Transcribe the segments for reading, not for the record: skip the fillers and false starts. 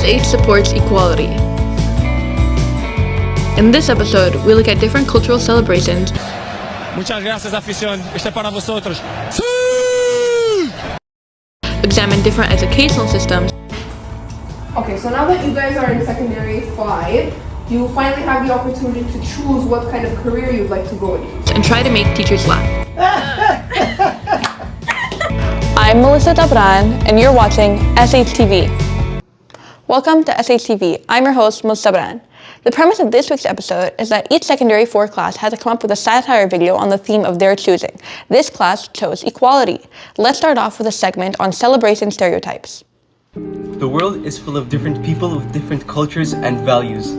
SH supports equality. In this episode, we look at different cultural celebrations. Muchas gracias, afición. Este es para vosotros. Examine different educational systems. Okay, so now that you guys are in secondary 5, you finally have the opportunity to choose what kind of career you'd like to go into. And try to make teachers laugh. I'm Melissa Dabran, and you're watching SHTV. Welcome to SHTV. I'm your host, Melissa Dabran. The premise of this week's episode is that each secondary 4 class had to come up with a satire video on the theme of their choosing. This class chose equality. Let's start off with a segment on celebration stereotypes. The world is full of different people with different cultures and values.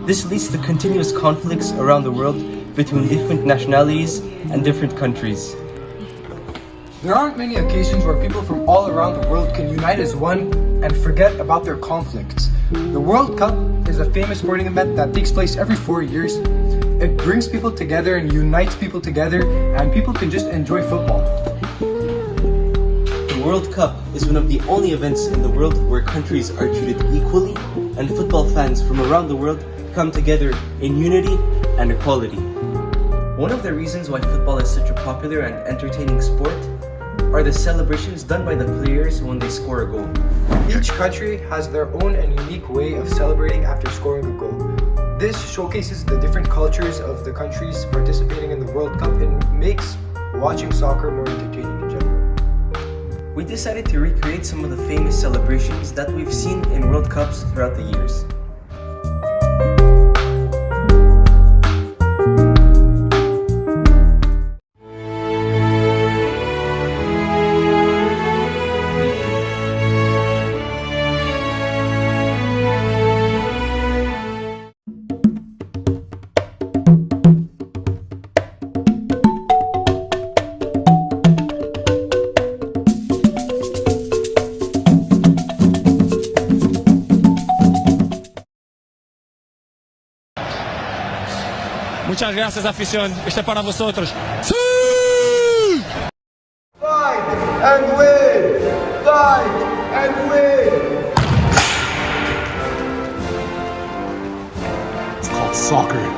This leads to continuous conflicts around the world between different nationalities and different countries. There aren't many occasions where people from all around the world can unite as one and forget about their conflicts. The World Cup is a famous sporting event that takes place every 4 years. It brings people together and unites people together, and people can just enjoy football. The World Cup is one of the only events in the world where countries are treated equally, and football fans from around the world come together in unity and equality. One of the reasons why football is such a popular and entertaining sport are the celebrations done by the players when they score a goal. Each country has their own and unique way of celebrating after scoring a goal. This showcases the different cultures of the countries participating in the World Cup and makes watching soccer more entertaining in general. We decided to recreate some of the famous celebrations that we've seen in World Cups throughout the years. Muchas gracias, afición. Este es para vosotros. Fight and win! Fight and win! It's called soccer.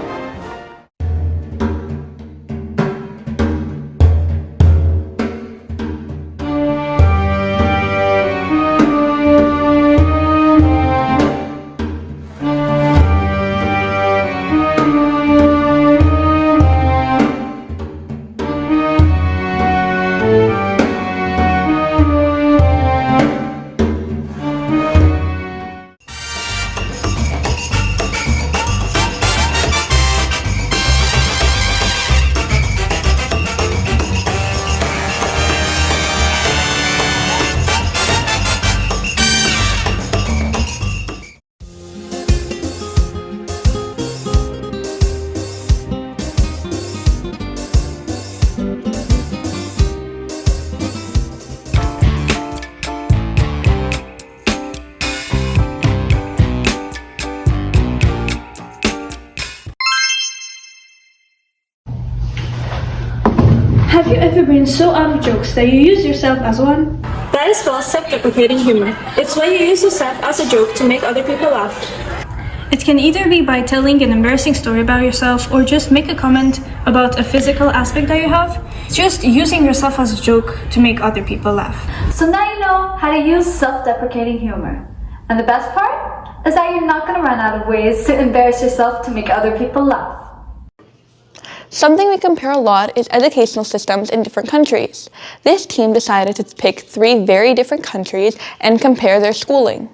Have you ever been so out of jokes that you use yourself as one? That is called self-deprecating humor. It's when you use yourself as a joke to make other people laugh. It can either be by telling an embarrassing story about yourself or just make a comment about a physical aspect that you have. It's just using yourself as a joke to make other people laugh. So now you know how to use self-deprecating humor. And the best part is that you're not going to run out of ways to embarrass yourself to make other people laugh. Something we compare a lot is educational systems in different countries. This team decided to pick 3 very different countries and compare their schooling.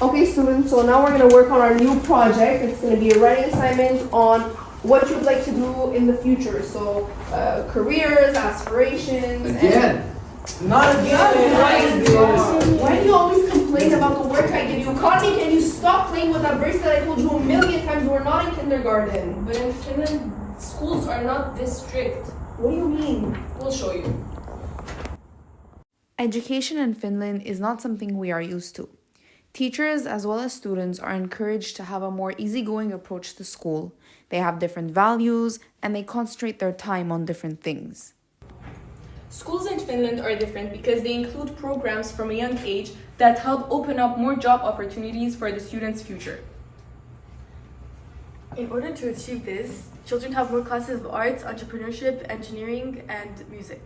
Okay, students, so now we're going to work on our new project. It's going to be a writing assignment on what you'd like to do in the future. So, careers, aspirations. Again! Not again! Why do you always complain about the work I give you? Connie, can you stop playing with that bracelet? I told you a million times we're not in kindergarten. But in Finland, schools are not this strict. What do you mean? We'll show you. Education in Finland is not something we are used to. Teachers as well as students are encouraged to have a more easygoing approach to school. They have different values and they concentrate their time on different things. Schools in Finland are different because they include programs from a young age that help open up more job opportunities for the students' future. In order to achieve this, children have more classes of arts, entrepreneurship, engineering, and music.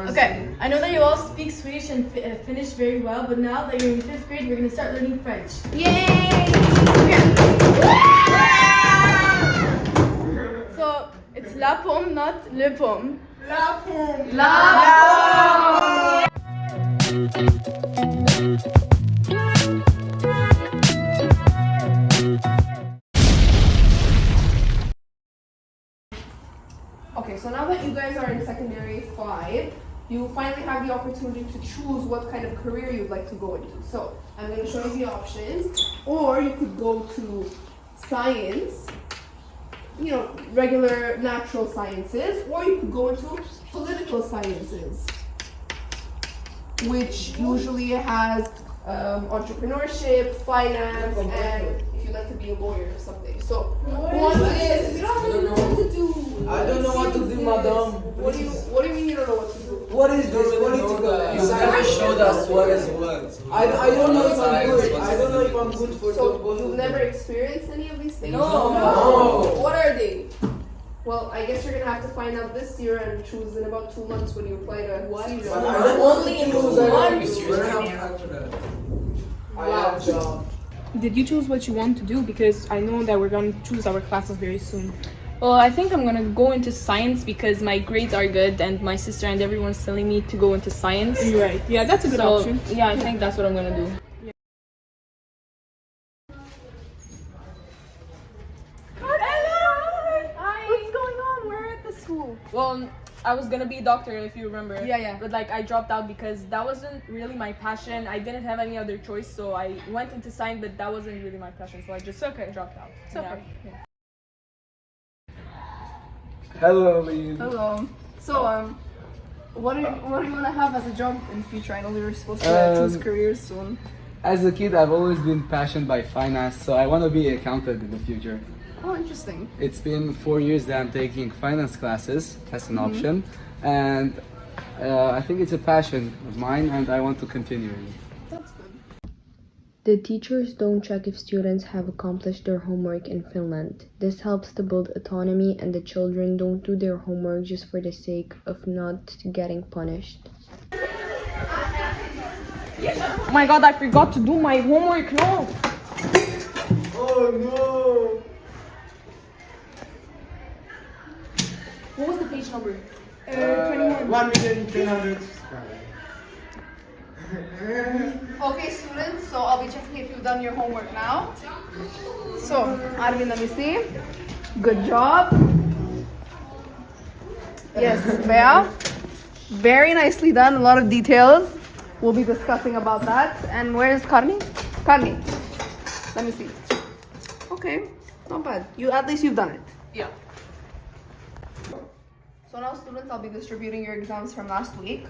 Okay, I know that you all speak Swedish and Finnish very well, but now that you're in 5th grade, we're going to start learning French. Yay! So, it's la pomme, not le pomme. La pomme! La pomme! Okay, so now that you guys are in secondary 5, you finally have the opportunity to choose what kind of career you'd like to go into. So I'm going to show you the options. Or you could go to science, you know, regular natural sciences, or you could go into political sciences, which usually has entrepreneurship, finance, and if you'd like to be a lawyer or something. So, who wants this? We don't really know what to do. I don't know what to do, madam. What do you mean you don't know what to do? What is this? What is it? You have showed us what is what. I don't know if I'm good. I don't know if I'm good for So, you've never experienced any of these things? No. What are they? Well, I guess you're gonna have to find out this year and choose in about 2 months when you apply to CJ. Only in 2 months. I have job. Did you choose what you want to do? Because I know that we're going to choose our classes very soon. Well, I think I'm going to go into science because my grades are good and my sister and everyone's telling me to go into science. You're right. Yeah, that's a good option. Yeah, I think that's what I'm going to do. What's going on? We're at the school. Well, I was gonna be a doctor if you remember. Yeah. But like I dropped out because that wasn't really my passion. I didn't have any other choice, so I went into science, but that wasn't really my passion. So I just dropped out. It's okay. Yeah. Hello, Aline. Hello. So, what do you want to have as a job in the future? I know we were supposed to choose careers soon. As a kid, I've always been passionate by finance, so I want to be an accountant in the future. Oh, interesting. It's been 4 years that I'm taking finance classes as an option, and I think it's a passion of mine, and I want to continue it. That's good. The teachers don't check if students have accomplished their homework in Finland. This helps to build autonomy, and the children don't do their homework just for the sake of not getting punished. Oh my god, I forgot to do my homework. No. Oh no! What was the page number? 21. 1,300,000. Okay, students, so I'll be checking if you've done your homework now. So, Arvin, let me see. Good job. Yes, Bea. Very nicely done, a lot of details. We'll be discussing about that. And where's Karni? Karni, let me see. Okay, not bad. At least you've done it. Yeah. So now, students, I'll be distributing your exams from last week.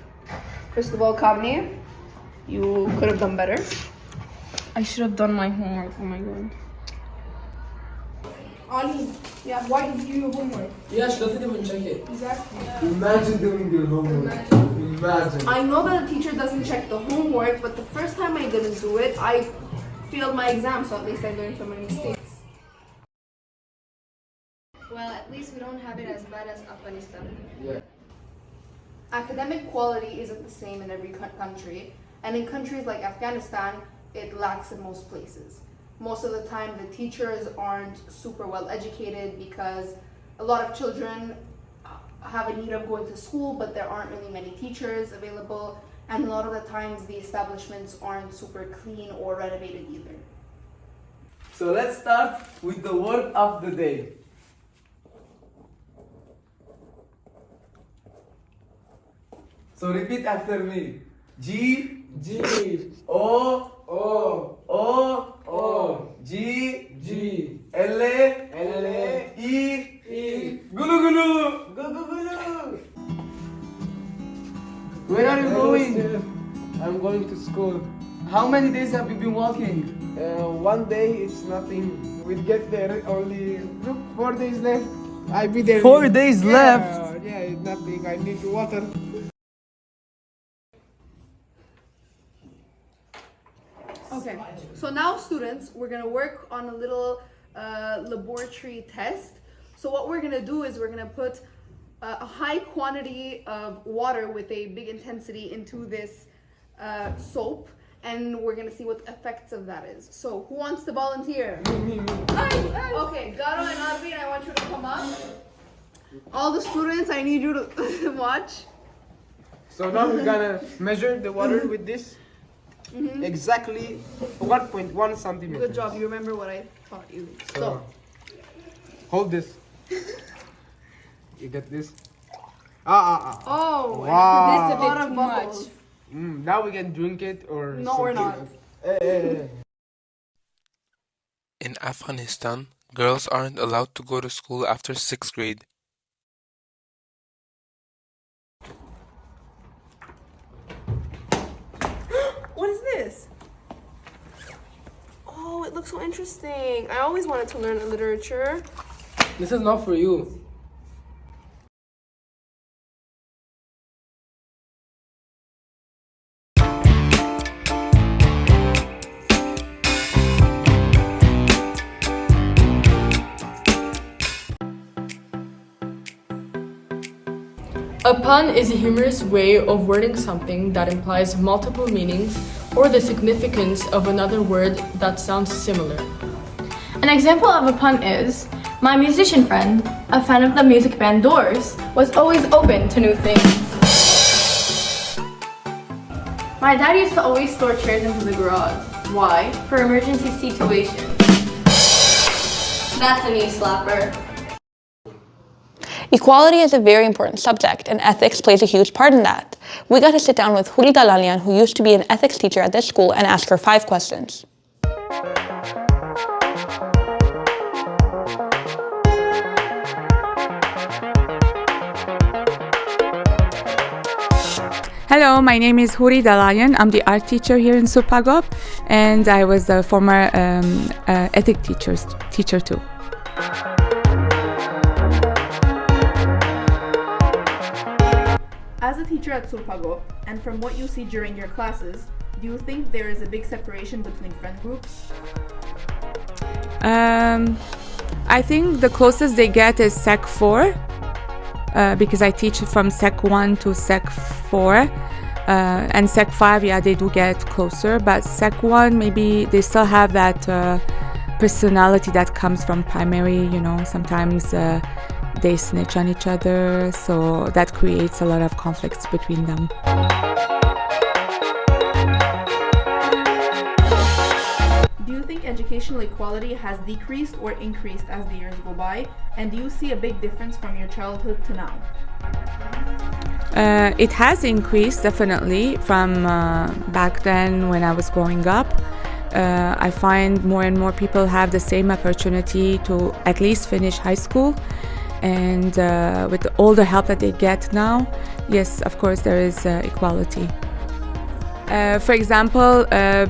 First of all, Karni, you could have done better. I should have done my homework. Oh my god. Ali, yeah, why did you do your homework? Yeah, she doesn't even check it. Exactly. Imagine doing your homework. Imagine. I know that the teacher doesn't check the homework, but the first time I didn't do it, I failed my exam, so at least I learned from my mistakes. Well, at least we don't have it as bad as Afghanistan. Yeah. Academic quality isn't the same in every country, and in countries like Afghanistan, it lacks in most places. Most of the time, the teachers aren't super well educated because a lot of children have a need of going to school, but there aren't really many teachers available, and a lot of the times the establishments aren't super clean or renovated either. So let's start with the word of the day. So repeat after me. G O G L E Gulu gulu. Where are you going? I'm going to school. How many days have you been walking? One day it's nothing. We'll get there only 4 days left. I'll be there. 4 days left? Yeah, it's nothing. I need water. Okay, so now students, we're gonna work on a little laboratory test. So what we're gonna do is we're gonna put a high quantity of water with a big intensity into this soap, and we're gonna see what the effects of that is. So who wants to volunteer? Okay, Garo and Arvin, I want you to come up. All the students, I need you to watch. So now we're gonna measure the water with this. Exactly 1.1 centimeters. Good job, you remember what I taught you. So hold this. You get this? Oh, wow. this is a lot of bubbles. Now we can drink it or no, we're not. In Afghanistan, girls aren't allowed to go to school after 6th grade. What is this? Oh, it looks so interesting. I always wanted to learn literature. This is not for you. A pun is a humorous way of wording something that implies multiple meanings or the significance of another word that sounds similar. An example of a pun is, my musician friend, a fan of the music band Doors, was always open to new things. My dad used to always store chairs into the garage. Why? For emergency situations. That's a knee slapper. Equality is a very important subject, and ethics plays a huge part in that. We got to sit down with Houry Dalalian, who used to be an ethics teacher at this school, and ask her 5 questions. Hello, my name is Houry Dalalian. I'm the art teacher here in Supagop, and I was a former ethics teacher too. As a teacher at Sulpago, and from what you see during your classes, do you think there is a big separation between friend groups? I think the closest they get is Sec 4, because I teach from Sec 1 to Sec 4, and Sec 5, yeah, they do get closer, but Sec 1, maybe they still have that personality that comes from primary, you know, sometimes they snitch on each other, so that creates a lot of conflicts between them. Do you think educational equality has decreased or increased as the years go by? And do you see a big difference from your childhood to now? It has increased, definitely, from back then when I was growing up. I find more and more people have the same opportunity to at least finish high school. And with all the help that they get now, yes, of course, there is equality. For example,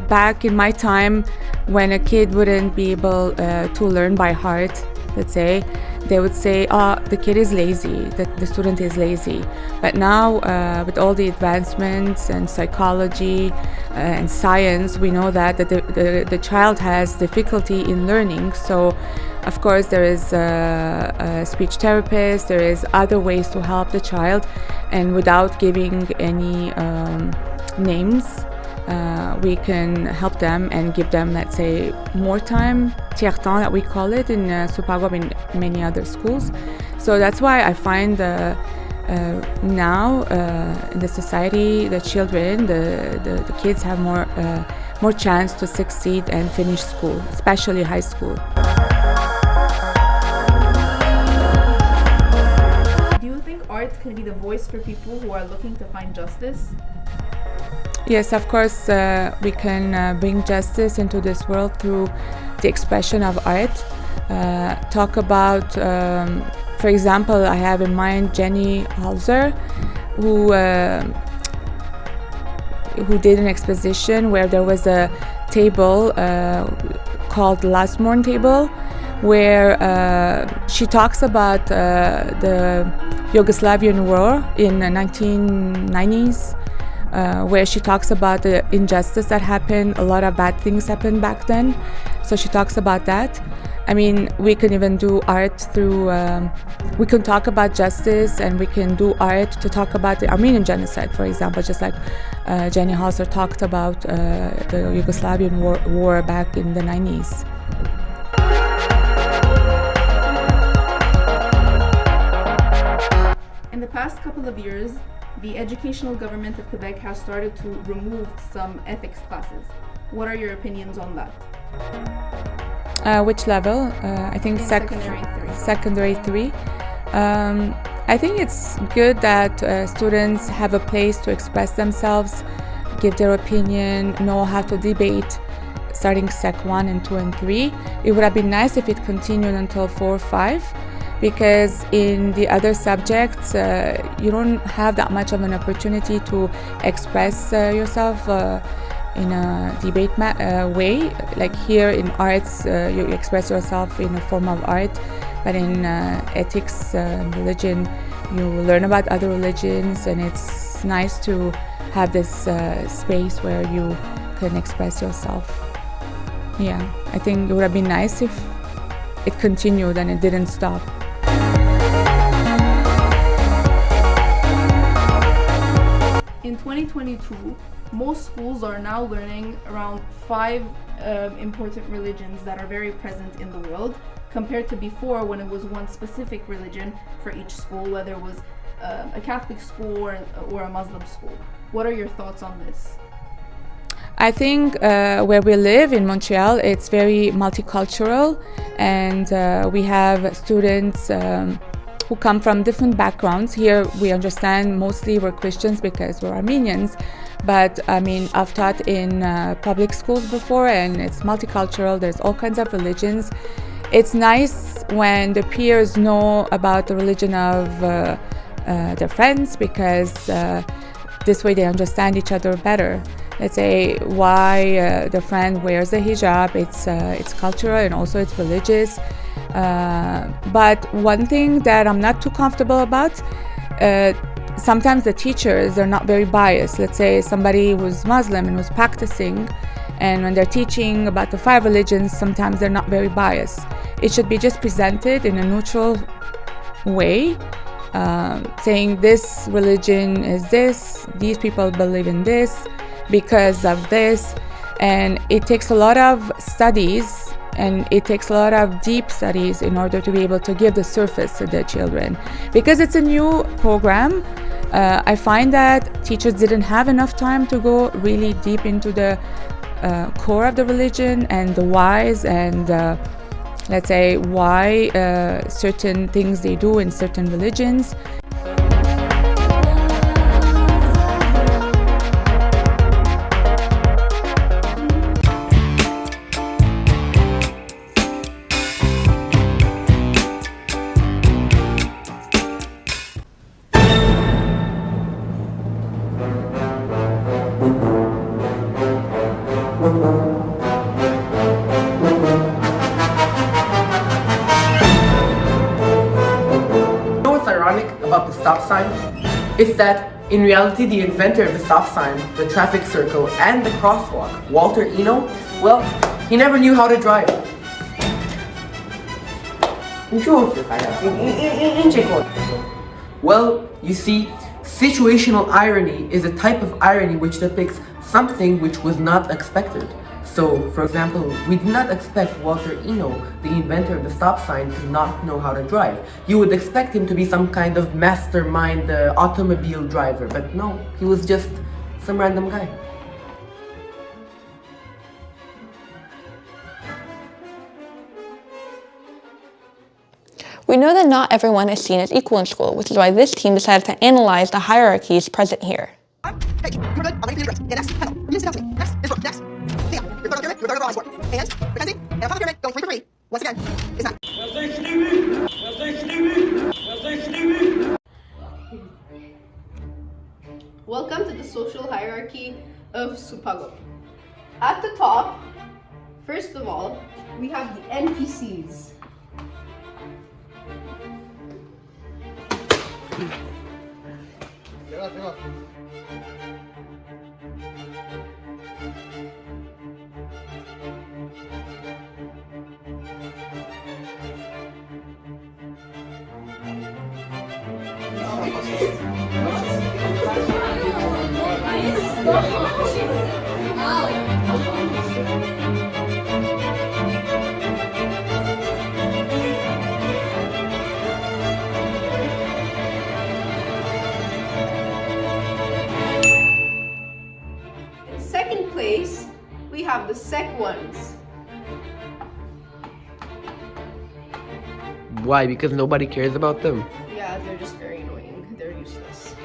back in my time, when a kid wouldn't be able to learn by heart let's say, they would say, oh, the kid is lazy, that the student is lazy. But now with all the advancements in psychology and science, we know that the child has difficulty in learning. So of course there is a speech therapist, there is other ways to help the child, and without giving any names, we can help them and give them, let's say, more time, tiers-temps that we call it in Supagwab in many other schools. So that's why I find now in the society, the children, the kids have more chance to succeed and finish school, especially high school. Do you think art can be the voice for people who are looking to find justice? Yes, of course, we can bring justice into this world through the expression of art. Talk about, for example, I have in mind Jenny Halser, who did an exposition where there was a table called Last Morn Table, where she talks about the Yugoslavian war in the 1990s. Where she talks about the injustice that happened. A lot of bad things happened back then. So she talks about that. I mean, we can even do art through, we can talk about justice, and we can do art to talk about the Armenian genocide, for example, just like Jenny Halser talked about the Yugoslavian war back in the 90s. In the past couple of years, the educational government of Quebec has started to remove some ethics classes. What are your opinions on that? Which level? I think secondary 3. I think it's good that students have a place to express themselves, give their opinion, know how to debate, starting Sec 1 and 2 and 3. It would have been nice if it continued until 4 or 5. Because in the other subjects, you don't have that much of an opportunity to express yourself in a debate way. Like here in arts, you express yourself in a form of art, but in ethics and religion, you learn about other religions, and it's nice to have this space where you can express yourself. Yeah, I think it would have been nice if it continued and it didn't stop. In 2022, most schools are now learning around 5 important religions that are very present in the world, compared to before when it was one specific religion for each school, whether it was a Catholic school or a Muslim school. What are your thoughts on this? I think where we live in Montreal, it's very multicultural, and we have students who come from different backgrounds. Here we understand mostly we're Christians because we're Armenians, but I mean, I've taught in public schools before, and it's multicultural. There's all kinds of religions. It's nice when the peers know about the religion of their friends, because this way they understand each other better. Let's say why the friend wears a hijab. It's cultural and also it's religious. But one thing that I'm not too comfortable about, sometimes the teachers are not very biased. Let's say somebody who's Muslim and who's practicing, and when they're teaching about the 5 religions, sometimes they're not very biased. It should be just presented in a neutral way, saying this religion is this, these people believe in this because of this. And it takes a lot of studies, and it takes a lot of deep studies in order to be able to give the surface to the children. Because it's a new program, I find that teachers didn't have enough time to go really deep into the core of the religion and the whys, and let's say why certain things they do in certain religions. stop sign? It's that, in reality, the inventor of the stop sign, the traffic circle, and the crosswalk, Walter Eno, well, he never knew how to drive. Well, you see, situational irony is a type of irony which depicts something which was not expected. So, for example, we did not expect Walter Eno, the inventor of the stop sign, to not know how to drive. You would expect him to be some kind of mastermind automobile driver, but no, he was just some random guy. We know that not everyone is seen as equal in school, which is why this team decided to analyze the hierarchies present here. Hey, you're good. I'm ready for you to get next. Pedal. Next. Next. This one. Next. Yeah. You're going to the board. And pretending. And upon the pyramid, going 3 for 3. Once again, it's not. SHTV. Welcome to the social hierarchy of Supago. At the top, first of all, we have the NPCs. In second place, we have the Sec ones. Why? Because nobody cares about them? Yeah, they're just very annoying. They're useless.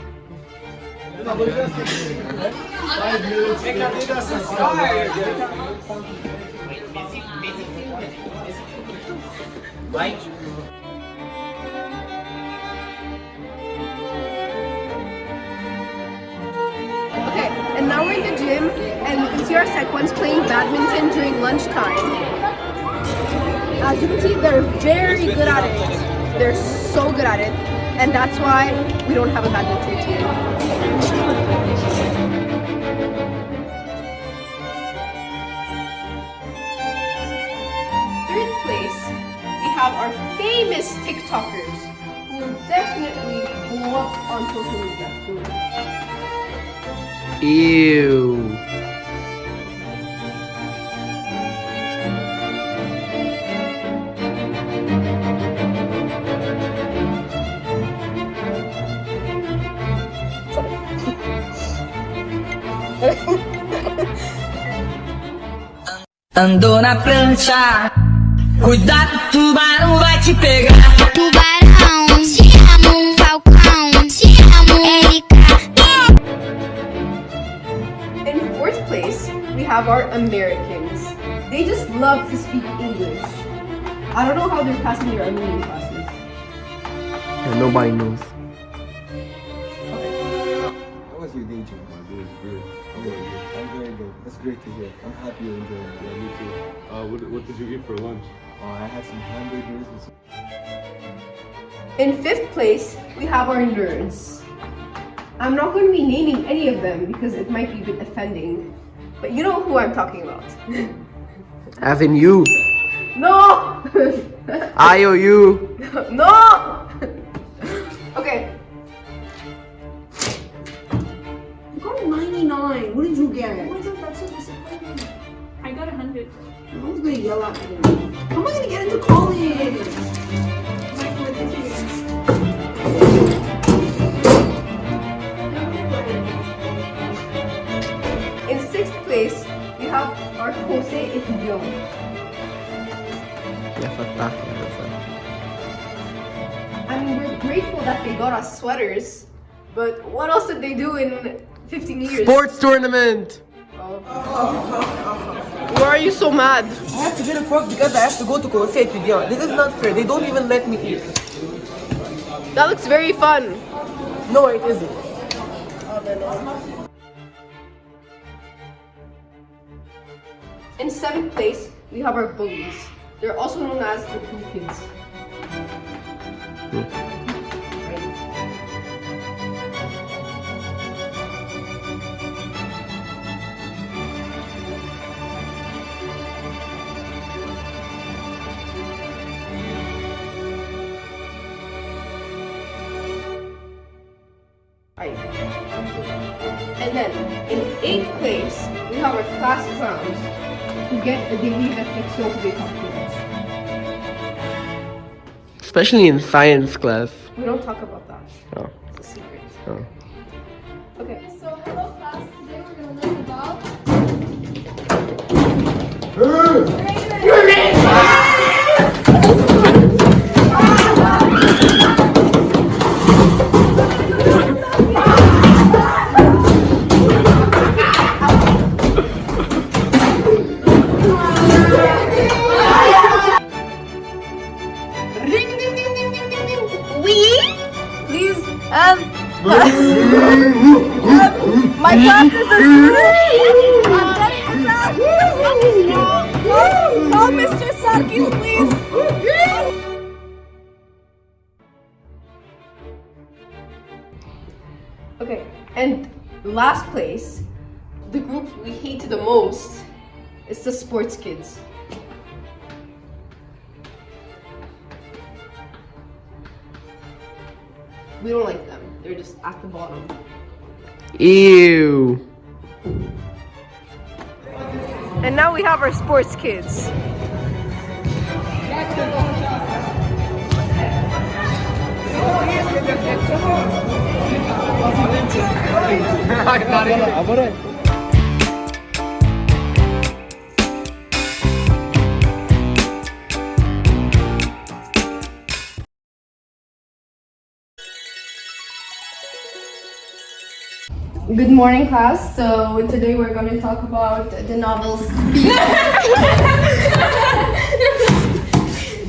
Okay, and now we're in the gym, and you can see our Sec ones playing badminton during lunchtime. As you can see, they're very good at it. They're so good at it, and that's why we don't have a badminton team. Third place, we have our famous TikTokers who will definitely blow up on social media. Ew. Andou na prancha, cuidado, tubarão vai te pegar. Tubarão, te amo, Falcão, te amo, Erika. In fourth place, we have our Americans. They just love to speak English. I don't know how they're passing their Armenian classes. And nobody knows. How was your day, Jim? It was good. I'm very good. That's great to hear. I'm happy you're enjoying it. Yeah, me too. What did you eat for lunch? I had some hamburgers with some... In fifth place, we have our nerds. I'm not going to be naming any of them because it might be a bit offending, but you know who I'm talking about. As in you. No! IOU. No! Okay. You got 99. What did you get? Oh my god, that's so disappointing. I got 100. No one's gonna yell at me. How am I gonna get into college? In sixth place, we have our Jose Etudiant. I mean, we're grateful that they got us sweaters, but what else did they do in 15 years? Sports tournament! Why are you so mad? I have to get a frog because I have to go to Jose Etudiant. This is not fair. They don't even let me eat. That looks very fun. No, it isn't. In seventh place, we have our bullies. They're also known as the cool kids. 5. And then in 8th place, we have our class clowns who get a daily reflexion de calculus. Especially in science class. We don't talk about that. Oh. It's a secret. Oh. Okay. So hello class, today we're going to learn about my class is asleep. I'm getting attacked. Call Mr. Sarkis, please. Okay, and last place, the group we hate the most is the sports kids. We don't like them. They're just at the bottom. Ew. And now we have our sports kids. Good morning, class. So today we're going to talk about the novels.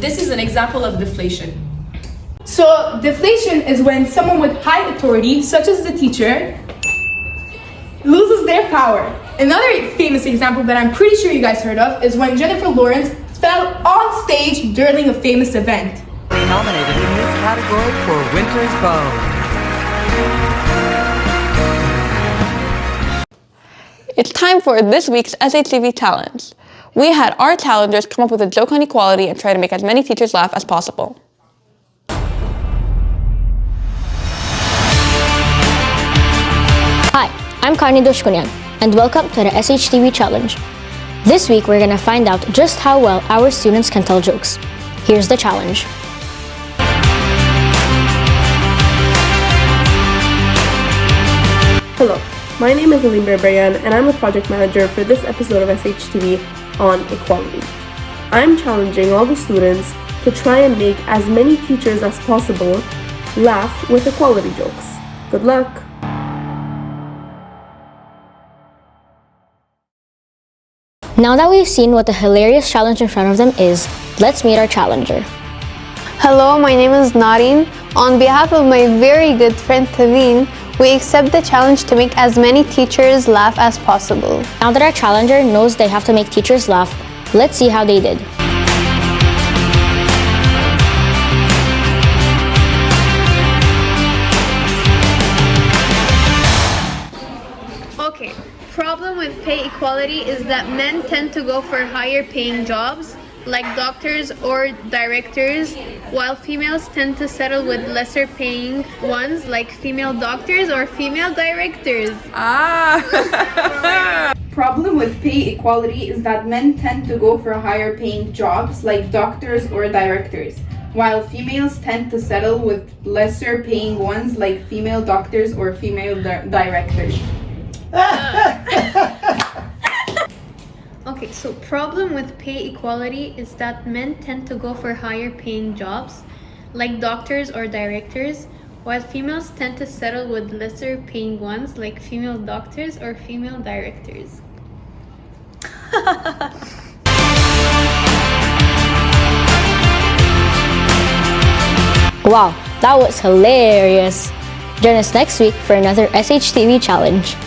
This is an example of deflation. So, deflation is when someone with high authority, such as the teacher, loses their power. Another famous example that I'm pretty sure you guys heard of is when Jennifer Lawrence fell on stage during a famous event. Nominated in this category for Winter's Bone. It's time for this week's SHTV challenge. We had our challengers come up with a joke on equality and try to make as many teachers laugh as possible. Hi, I'm Karni Doshkunyan, and welcome to the SHTV challenge. This week we're gonna find out just how well our students can tell jokes. Here's the challenge. Hello, my name is Alim Berbayan and I'm a project manager for this episode of SHTV on equality. I'm challenging all the students to try and make as many teachers as possible laugh with equality jokes. Good luck! Now that we've seen what the hilarious challenge in front of them is, let's meet our challenger. Hello, my name is Nareen. On behalf of my very good friend Taveen, we accept the challenge to make as many teachers laugh as possible. Now that our challenger knows they have to make teachers laugh, let's see how they did. Okay, problem with pay equality is that men tend to go for higher paying jobs like doctors or directors, while females tend to settle with lesser paying ones like female doctors or female directors. Problem with pay equality is that men tend to go for higher paying jobs like doctors or directors, while females tend to settle with lesser paying ones like female doctors or female directors. Okay, so problem with pay equality is that men tend to go for higher paying jobs like doctors or directors, while females tend to settle with lesser paying ones like female doctors or female directors. Wow, that was hilarious! Join us next week for another SHTV challenge.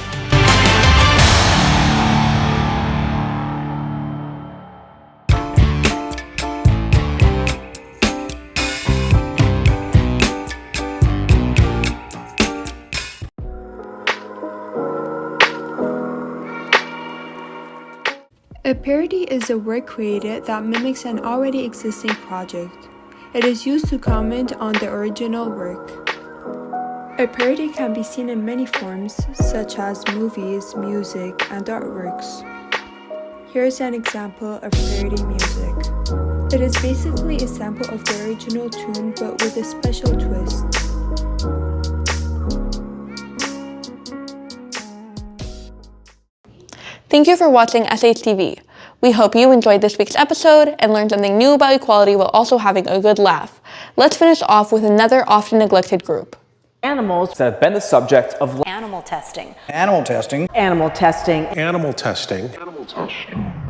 A parody is a work created that mimics an already existing project. It is used to comment on the original work. A parody can be seen in many forms, such as movies, music, and artworks. Here's an example of parody music. It is basically a sample of the original tune, but with a special twist. Thank you for watching SHTV. We hope you enjoyed this week's episode and learned something new about equality while also having a good laugh. Let's finish off with another often neglected group. Animals that have been the subject of animal testing. Animal testing. Animal testing. Animal testing. Animal testing.